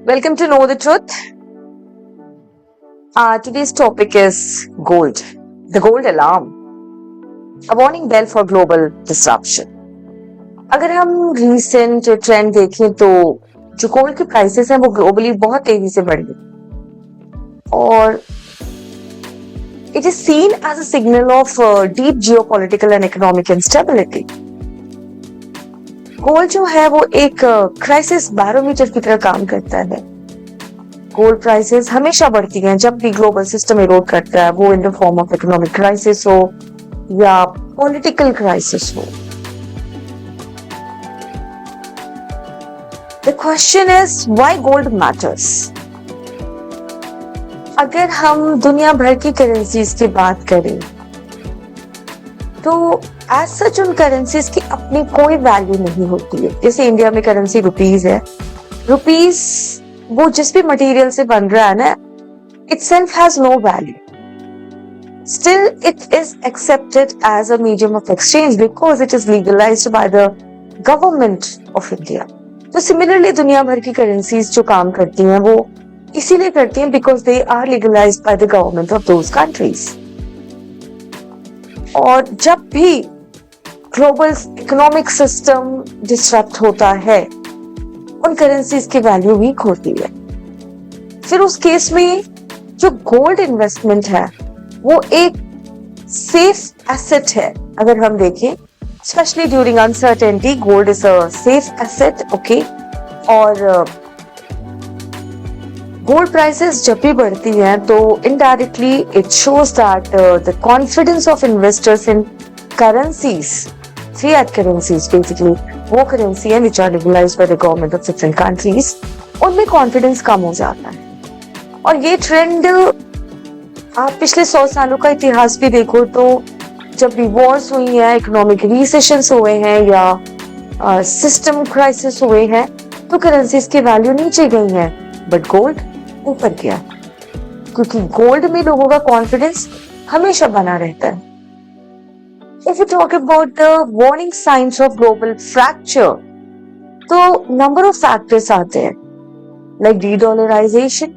Welcome to Know the Truth. Today's topic is gold, the gold alarm, a warning bell for global disruption. अगर हम recent trend देखें तो जो gold के prices हैं वो globally बहुत तेजी से बढ़ गई और it is seen as a signal of deep geopolitical and economic instability. Gold जो है वो एक क्राइसिस बैरोमीटर की तरह काम करता है. गोल्ड प्राइसेस हमेशा बढ़ती हैं जब भी ग्लोबल सिस्टम इरोड करता है, वो in the form of economic crisis हो या पॉलिटिकल क्राइसिस हो. The question is why gold matters. अगर हम दुनिया भर की करेंसीज की बात करें तो एज सच उन करेंसीज की अपनी कोई वैल्यू नहीं होती है. जैसे इंडिया में करेंसी रुपीज है. रुपीज वो जिस भी मटेरियल से बन रहा है ना, itself has no value. Still it is accepted as a medium of exchange because it is legalized by the government of India. तो सिमिलरली दुनिया भर की करेंसीज जो काम करती हैं वो इसीलिए करती हैं because they are legalized by the government of those countries. और जब भी ग्लोबल इकोनॉमिक सिस्टम डिसरप्ट होता है उन करेंसीज की वैल्यू वीक होती है. फिर उस केस में जो गोल्ड इन्वेस्टमेंट है वो एक सेफ एसेट है. अगर हम देखें specially during uncertainty, gold is a safe asset. Okay, और गोल्ड प्राइसेस जब भी बढ़ती हैं तो indirectly it shows that the confidence of investors in currencies, fiat currencies basically, वो करेंसी है which are legalized by the government of different countries, उनमें confidence कम हो जाता है. और ये ट्रेंड आप पिछले 100 सालों का इतिहास भी देखो तो जब भी वॉर्स हुई हैं, इकोनॉमिक रिसेशंस हुए हैं या सिस्टम क्राइसिस हुए हैं तो करेंसीज की वैल्यू नीचे गई है बट गोल्ड ऊपर गया, क्योंकि गोल्ड में लोगों का कॉन्फिडेंस हमेशा बना रहता है. If we talk about the warning signs of global fracture, तो number of factors आते हैं like de-dollarization.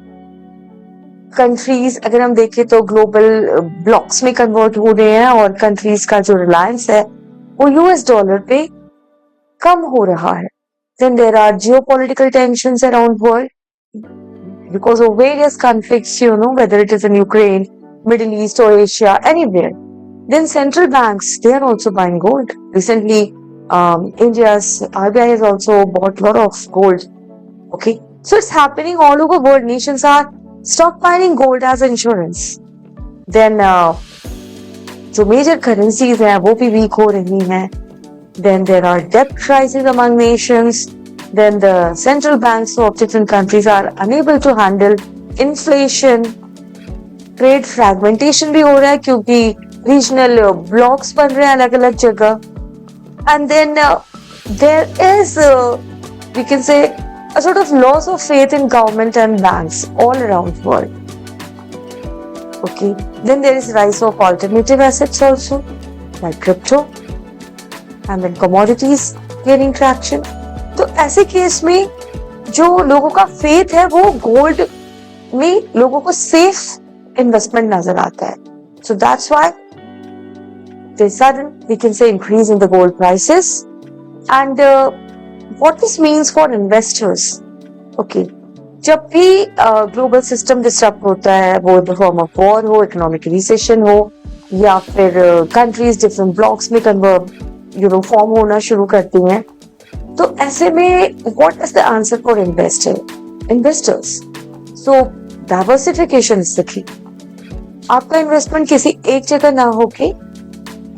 Countries अगर हम देखें तो global blocks में convert हो रहे हैं और countries का जो reliance है वो US डॉलर पे कम हो रहा है. Then there are geopolitical tensions around world because of various conflicts, whether it is in Ukraine, Middle East or Asia, anywhere. Then central banks, they are also buying gold. Recently, India's RBI has also bought a lot of gold. Okay, so it's happening all over the world. Nations are stockpiling gold as insurance. Then, जो major currencies हैं वो भी weak हो रही हैं. Then there are debt crises among nations. Then the central banks of different countries are unable to handle inflation. Trade fragmentation भी हो रहा है क्योंकि regional blocks बन रहे हैं अलग अलग जगह. And then there is we can say a sort of loss of faith in government and banks all around the world. Okay, then there is rise of alternative assets also like crypto and then commodities gaining traction. तो ऐसे case में जो लोगों का faith है वो gold में लोगों को सेफ इन्वेस्टमेंट नजर आता है. So that's why there's sudden, we can say, increase in the gold prices. And what this means for investors. Okay, जब भी global system disrupt होता है, वो in the form of war हो, economic recession हो, या फिर countries different blocks में form होना शुरू करती हैं, तो ऐसे में what is the answer for investors? So diversification is the key. आपका इन्वेस्टमेंट किसी एक जगह ना होके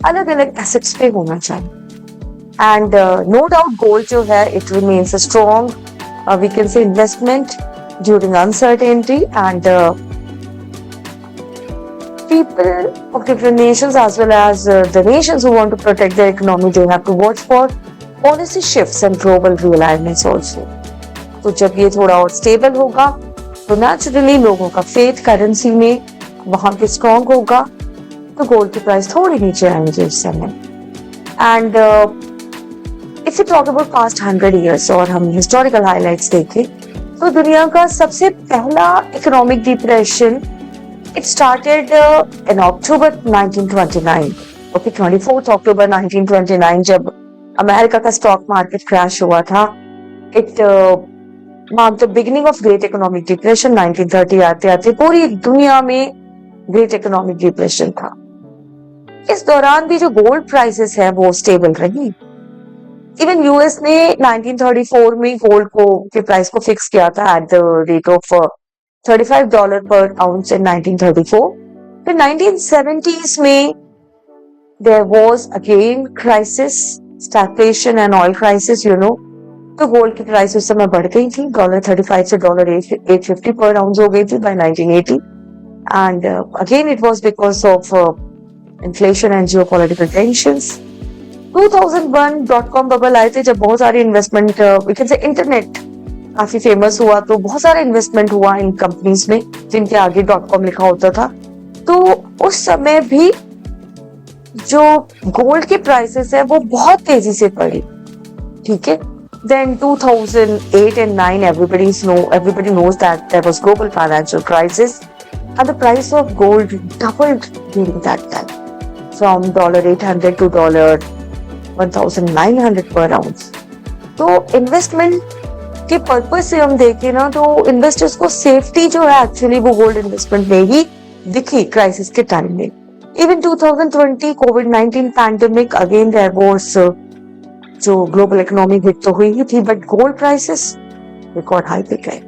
अलग अलग एसेट्स पे होना चाहिए. एंड नो डाउट गोल्ड जो है it remains a strong we can say investment during uncertainty. And people of different nations as well as the nations who want to protect their economy, they have to watch for policy shifts and global realignments also. तो जब ये थोड़ा और stable होगा तो naturally लोगों का faith currency में वहां पे स्ट्रॉन्ग होगा तो गोल्ड की प्राइस थोड़ी नीचे आएंगे इस समय. And if you talk about past 100 years और हम हिस्टोरिकल हाइलाइट्स देखें तो दुनिया का सबसे पहला economic depression it started in October 1929. Okay, 24 अक्टूबर 1929 जब अमेरिका का स्टॉक मार्केट क्रैश हुआ था. It mark the beginning of great economic depression. 1930 आते आते पूरी दुनिया में ग्रेट इकोनॉमिक डिप्रेशन था. इस दौरान भी जो गोल्ड प्राइसेस है वो स्टेबल रही. इवन यूएस ने 1934 में गोल्ड को के प्राइस को फिक्स किया था एट द रेट ऑफ $35 पर आउंस इन 1934. फिर 1970s में there was again crisis, stagflation and oil crisis, you know. तो गोल्ड की प्राइस उस समय बढ़ गई थी. $35 से $850 पर आउंस हो गई थी by 1980. And again it was because of inflation and geopolitical tensions. 2001 .com bubble आए थे जब बहुत सारे investment we can say internet काफी फेमस हुआ, तो बहुत सारा इन्वेस्टमेंट हुआ इन कंपनीज में जिनके आगे .com लिखा होता था. तो उस समय भी जो गोल्ड के प्राइसेस है वो बहुत तेजी से बढ़ी. ठीक है. Then 2008 and 9 everybody knows that there was global financial crisis and the price of gold doubled during that time from $800 to $1,900 per ounce. तो इन्वेस्टमेंट के पर्पज से हम देखें ना तो इन्वेस्टर्स को सेफ्टी जो है एक्चुअली वो गोल्ड इन्वेस्टमेंट में ही दिखी क्राइसिस के टाइम में. इवन 2020 कोविड-19 पैंडेमिक अगेन देयर वाज जो ग्लोबल इकोनॉमी हिट तो हुई ही थी, but gold prices record high पे गए.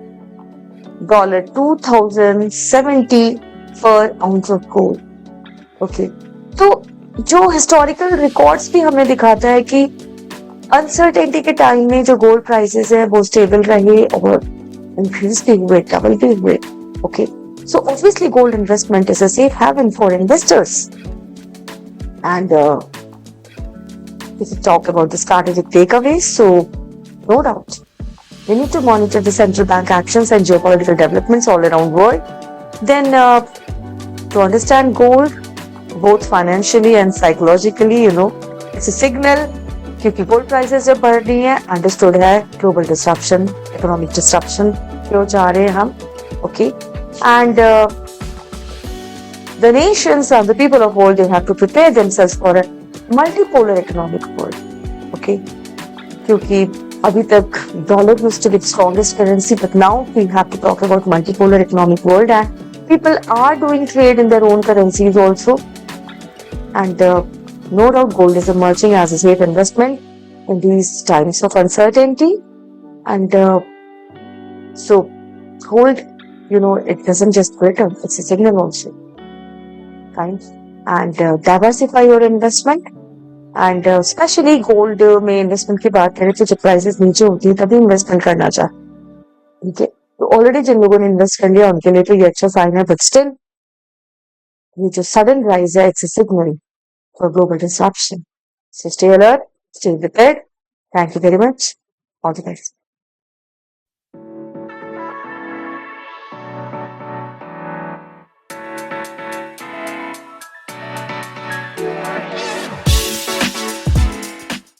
$2,070 पर आउंस ऑफ गोल्ड. ओके, तो जो हिस्टोरिकल रिकॉर्ड्स भी हमें दिखाता है कि अनसर्टेनिटी के टाइम में जो गोल्ड प्राइसेस है वो स्टेबल रहे और इंक्रीज भी हुए, डबल भी हुए. Okay, so obviously gold investment is a safe haven for investors. And if you talk about the strategic takeaways, so no doubt we need to monitor the central bank actions and geopolitical developments all around world. Then to understand gold both financially and psychologically, you know, it's a signal क्योंकि gold prices जब बढ़ रही है understood है global disruption, economic disruption क्यों चाह रहे हैं हम. Okay, and the nations and the people of world, they have to prepare themselves for a multipolar economic world. Okay, क्योंकि अभी तक dollar used to be the strongest currency, but now we have to talk about multipolar economic world and people are doing trade in their own currencies also. And no doubt gold is emerging as a safe investment in these times of uncertainty. And so gold, you know, it doesn't just glitter, it's a signal also. Kind. And diversify your investment. And especially gold में investment की बात करें तो जब prices नीचे होती है तभी इन्वेस्टमेंट करना चाहिए. ठीक है, तो ऑलरेडी जिन लोगों ने इन्वेस्ट कर लिया उनके लिए तो ये अच्छा साइन है, बट स्टिल ये जो सडन राइज है it's a signal for global disruption. So stay alert, stay prepared. Thank you very much. All the best.